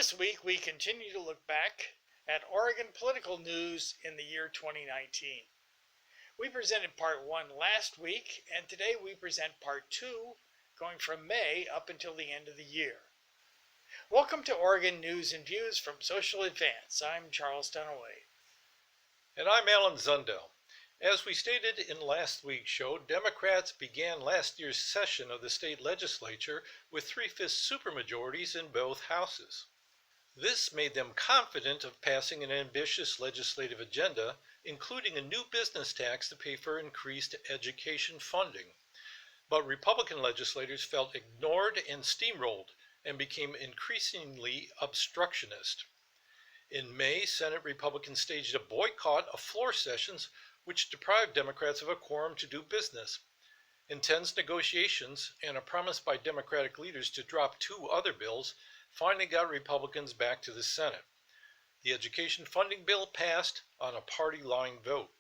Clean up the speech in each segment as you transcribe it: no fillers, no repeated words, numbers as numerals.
This week, we continue to look back at Oregon political news in the year 2019. We presented part 1 last week, and today we present part 2, going from May up until the end of the year. Welcome to Oregon News and Views from Social Advance. I'm Charles Dunaway. And I'm Alan Zundel. As we stated in last week's show, Democrats began last year's session of the state legislature with 3/5 supermajorities in both houses. This made them confident of passing an ambitious legislative agenda, including a new business tax to pay for increased education funding. But Republican legislators felt ignored and steamrolled and became increasingly obstructionist. In May, Senate Republicans staged a boycott of floor sessions, which deprived Democrats of a quorum to do business. Intense negotiations and a promise by Democratic leaders to drop 2 other bills finally got Republicans back to the Senate. The education funding bill passed on a party-line vote.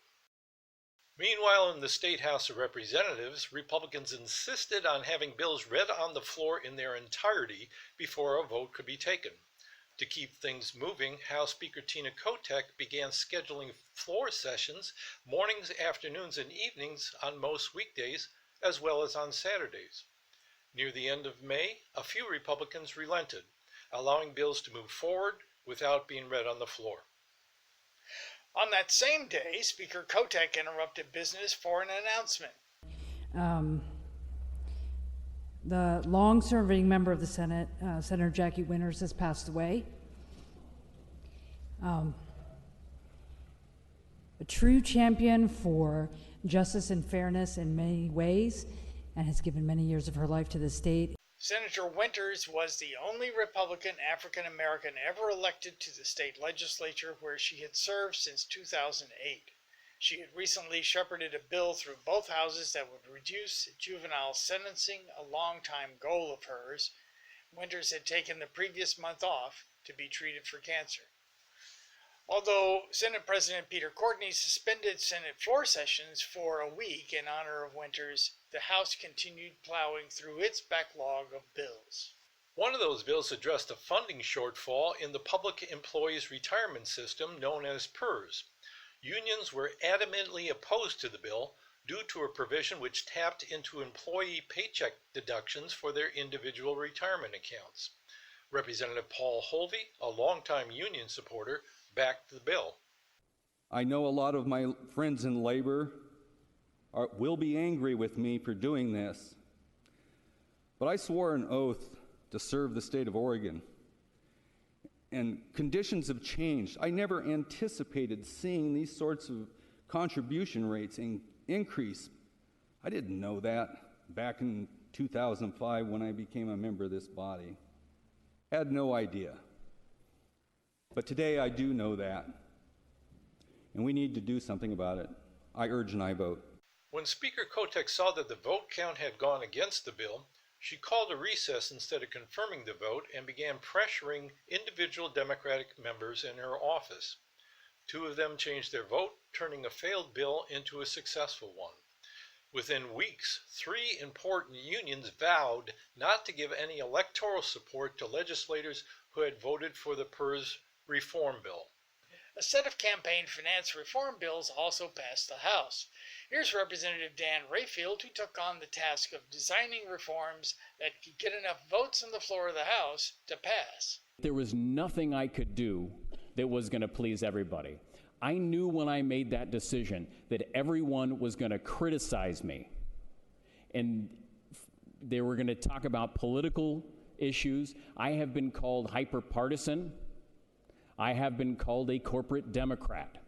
Meanwhile, in the State House of Representatives, Republicans insisted on having bills read on the floor in their entirety before a vote could be taken. To keep things moving, House Speaker Tina Kotek began scheduling floor sessions mornings, afternoons, and evenings on most weekdays, as well as on Saturdays. Near the end of May, a few Republicans relented, allowing bills to move forward without being read on the floor. On that same day, Speaker Kotek interrupted business for an announcement. The long-serving member of the Senate, Senator Jackie Winters, has passed away. A true champion for justice and fairness in many ways, and has given many years of her life to the state. Senator Winters was the only Republican African-American ever elected to the state legislature, where she had served since 2008. She had recently shepherded a bill through both houses that would reduce juvenile sentencing, a longtime goal of hers. Winters had taken the previous month off to be treated for cancer. Although Senate President Peter Courtney suspended Senate floor sessions for a week in honor of Winters, the House continued plowing through its backlog of bills. One of those bills addressed a funding shortfall in the public employees' retirement system known as PERS. Unions were adamantly opposed to the bill due to a provision which tapped into employee paycheck deductions for their individual retirement accounts. Representative Paul Holvey, a longtime union supporter, backed the bill. I know a lot of my friends in labor will be angry with me for doing this, but I swore an oath to serve the state of Oregon. And conditions have changed. I never anticipated seeing these sorts of contribution rates increase. I didn't know that back in 2005 when I became a member of this body. I had no idea. But today I do know that. And we need to do something about it. I urge an aye vote. When Speaker Kotek saw that the vote count had gone against the bill, she called a recess instead of confirming the vote and began pressuring individual Democratic members in her office. 2 of them changed their vote, turning a failed bill into a successful one. Within weeks, 3 important unions vowed not to give any electoral support to legislators who had voted for the PERS reform bill. A set of campaign finance reform bills also passed the House. Here's Representative Dan Rayfield, who took on the task of designing reforms that could get enough votes on the floor of the House to pass. There was nothing I could do that was going to please everybody. I knew when I made that decision that everyone was going to criticize me, and they were going to talk about political issues. I have been called hyper-partisan. I have been called a corporate Democrat,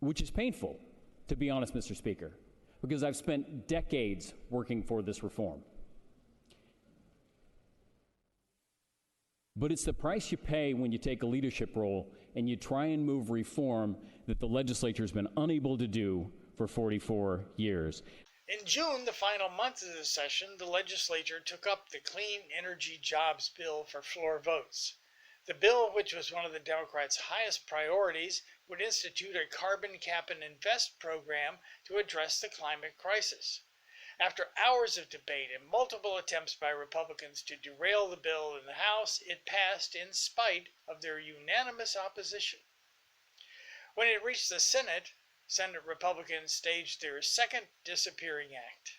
which is painful, to be honest, Mr. Speaker, because I've spent decades working for this reform. But it's the price you pay when you take a leadership role and you try and move reform that the legislature has been unable to do for 44 years. In June, the final month of the session, the legislature took up the Clean Energy Jobs Bill for floor votes. The bill, which was one of the Democrats' highest priorities, would institute a carbon cap and invest program to address the climate crisis. After hours of debate and multiple attempts by Republicans to derail the bill in the House, it passed in spite of their unanimous opposition. When it reached the Senate, Senate Republicans staged their second disappearing act.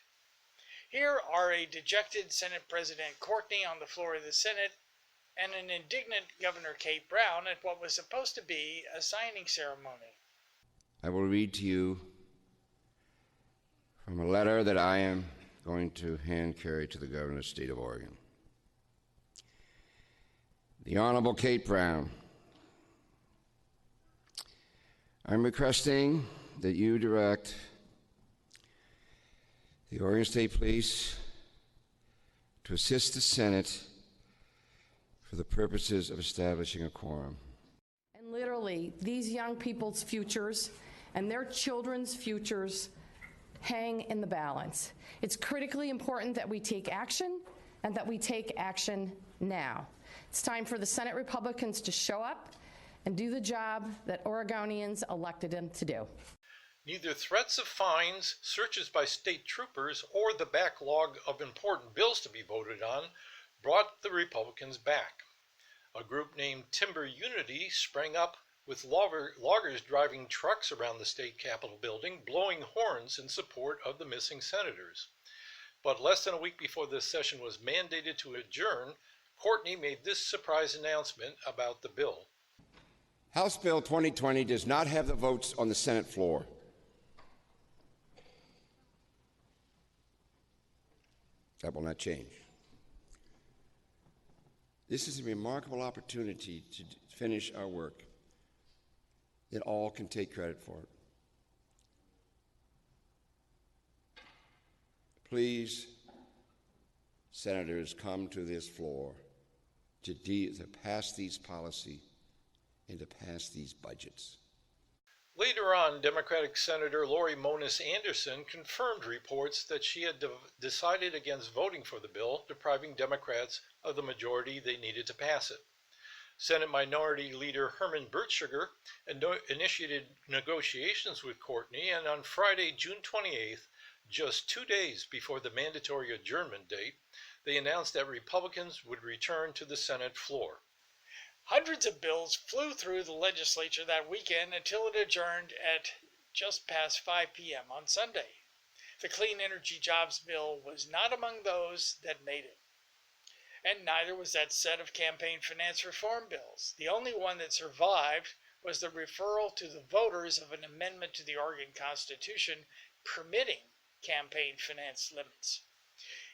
Here are a dejected Senate President Courtney on the floor of the Senate and an indignant Governor Kate Brown at what was supposed to be a signing ceremony. I will read to you from a letter that I am going to hand carry to the Governor of the State of Oregon. The Honorable Kate Brown, I'm requesting that you direct the Oregon State Police to assist the Senate for the purposes of establishing a quorum. And literally, these young people's futures and their children's futures hang in the balance. It's critically important that we take action and that we take action now. It's time for the Senate Republicans to show up and do the job that Oregonians elected them to do. Neither threats of fines, searches by state troopers, or the backlog of important bills to be voted on brought the Republicans back. A group named Timber Unity sprang up with loggers driving trucks around the state capitol building, blowing horns in support of the missing senators. But less than a week before this session was mandated to adjourn, Courtney made this surprise announcement about the bill. House Bill 2020 does not have the votes on the Senate floor. That will not change. This is a remarkable opportunity to finish our work. That all can take credit for it. Please, senators, come to this floor to pass these policy and to pass these budgets. Later on, Democratic Senator Lori Monis Anderson confirmed reports that she had decided against voting for the bill, depriving Democrats of the majority they needed to pass it. Senate Minority Leader Herman Bertschiger initiated negotiations with Courtney, and on Friday, June 28th, just 2 days before the mandatory adjournment date, they announced that Republicans would return to the Senate floor. Hundreds of bills flew through the legislature that weekend until it adjourned at just past 5 p.m. on Sunday. The Clean Energy Jobs Bill was not among those that made it. And neither was that set of campaign finance reform bills. The only one that survived was the referral to the voters of an amendment to the Oregon Constitution permitting campaign finance limits.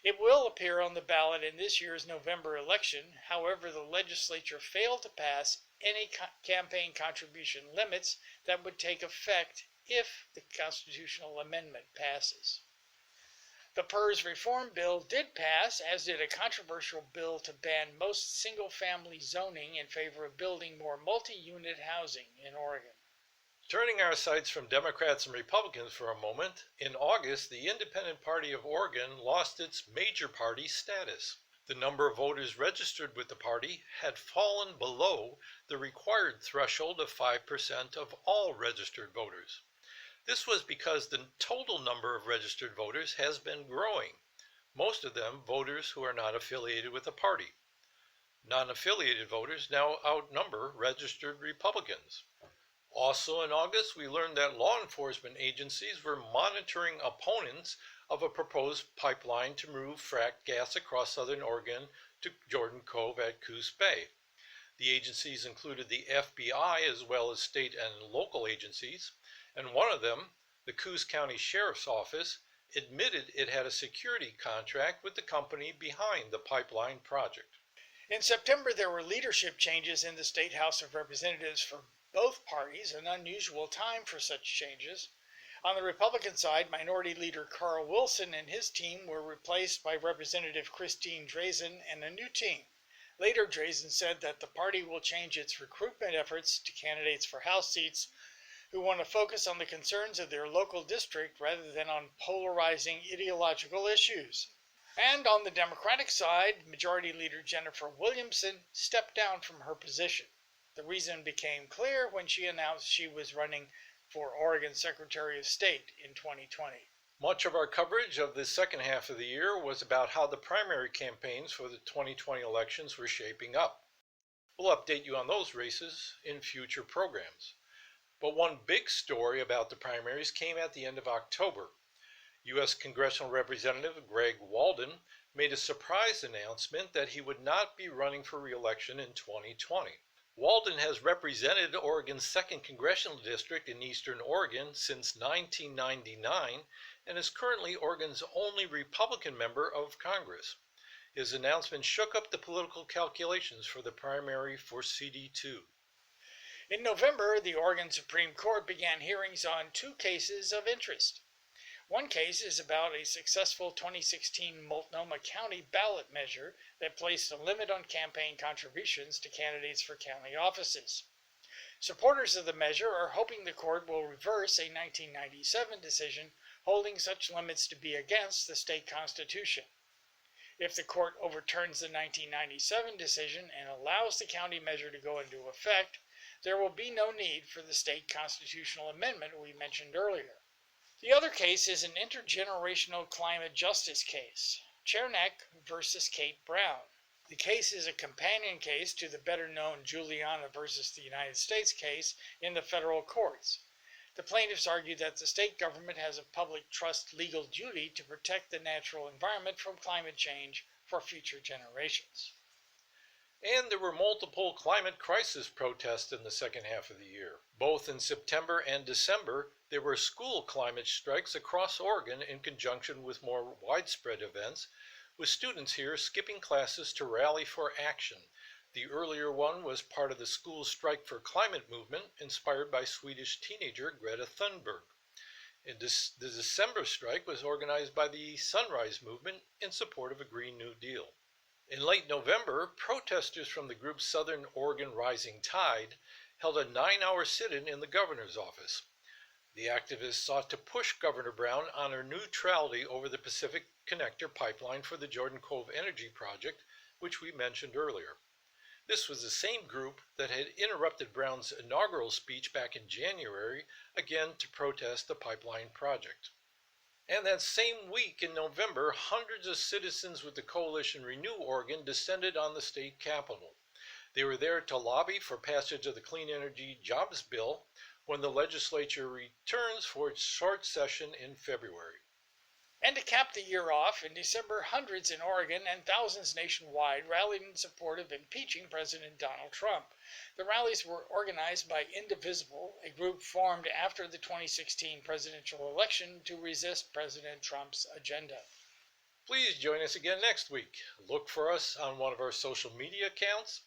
It will appear on the ballot in this year's November election. However, the legislature failed to pass any campaign contribution limits that would take effect if the constitutional amendment passes. The PERS reform bill did pass, as did a controversial bill to ban most single-family zoning in favor of building more multi-unit housing in Oregon. Turning our sights from Democrats and Republicans for a moment, in August, the Independent Party of Oregon lost its major party status. The number of voters registered with the party had fallen below the required threshold of 5% of all registered voters. This was because the total number of registered voters has been growing, most of them voters who are not affiliated with the party. Non-affiliated voters now outnumber registered Republicans. Also in August, we learned that law enforcement agencies were monitoring opponents of a proposed pipeline to move fracked gas across southern Oregon to Jordan Cove at Coos Bay. The agencies included the FBI as well as state and local agencies, and one of them, the Coos County Sheriff's Office, admitted it had a security contract with the company behind the pipeline project. In September, there were leadership changes in the State House of Representatives for both parties, an unusual time for such changes. On the Republican side, Minority Leader Carl Wilson and his team were replaced by Representative Christine Drazen and a new team. Later, Drazen said that the party will change its recruitment efforts to candidates for House seats who want to focus on the concerns of their local district rather than on polarizing ideological issues. And on the Democratic side, Majority Leader Jennifer Williamson stepped down from her position. The reason became clear when she announced she was running for Oregon Secretary of State in 2020. Much of our coverage of the second half of the year was about how the primary campaigns for the 2020 elections were shaping up. We'll update you on those races in future programs. But one big story about the primaries came at the end of October. U.S. Congressional Representative Greg Walden made a surprise announcement that he would not be running for re-election in 2020. Walden has represented Oregon's 2nd Congressional District in Eastern Oregon since 1999 and is currently Oregon's only Republican member of Congress. His announcement shook up the political calculations for the primary for CD2. In November, the Oregon Supreme Court began hearings on 2 cases of interest. One case is about a successful 2016 Multnomah County ballot measure that placed a limit on campaign contributions to candidates for county offices. Supporters of the measure are hoping the court will reverse a 1997 decision holding such limits to be against the state constitution. If the court overturns the 1997 decision and allows the county measure to go into effect, there will be no need for the state constitutional amendment we mentioned earlier. The other case is an intergenerational climate justice case, Chernak versus Kate Brown. The case is a companion case to the better-known Juliana versus the United States case in the federal courts. The plaintiffs argue that the state government has a public trust legal duty to protect the natural environment from climate change for future generations. And there were multiple climate crisis protests in the second half of the year. Both in September and December, there were school climate strikes across Oregon in conjunction with more widespread events, with students here skipping classes to rally for action. The earlier one was part of the school strike for climate movement inspired by Swedish teenager Greta Thunberg. The December strike was organized by the Sunrise Movement in support of a Green New Deal. In late November, protesters from the group Southern Oregon Rising Tide held a 9-hour sit-in in the governor's office. The activists sought to push Governor Brown on her neutrality over the Pacific Connector pipeline for the Jordan Cove Energy Project, which we mentioned earlier. This was the same group that had interrupted Brown's inaugural speech back in January, again to protest the pipeline project. And that same week in November, hundreds of citizens with the coalition Renew Oregon descended on the state capitol. They were there to lobby for passage of the Clean Energy Jobs Bill when the legislature returns for its short session in February. And to cap the year off, in December, hundreds in Oregon and thousands nationwide rallied in support of impeaching President Donald Trump. The rallies were organized by Indivisible, a group formed after the 2016 presidential election to resist President Trump's agenda. Please join us again next week. Look for us on one of our social media accounts,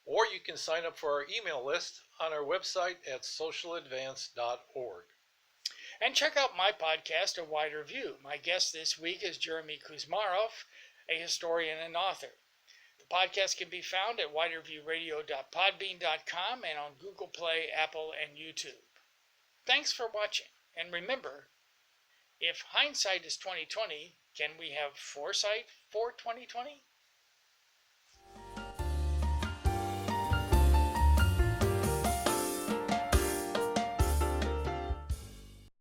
or you can sign up for our email list on our website at socialadvance.org. And check out my podcast, A Wider View. My guest this week is Jeremy Kuzmarov, a historian and author. The podcast can be found at widerviewradio.podbean.com and on Google Play, Apple, and YouTube. Thanks for watching, and remember, if hindsight is 20/20, can we have foresight for 2020?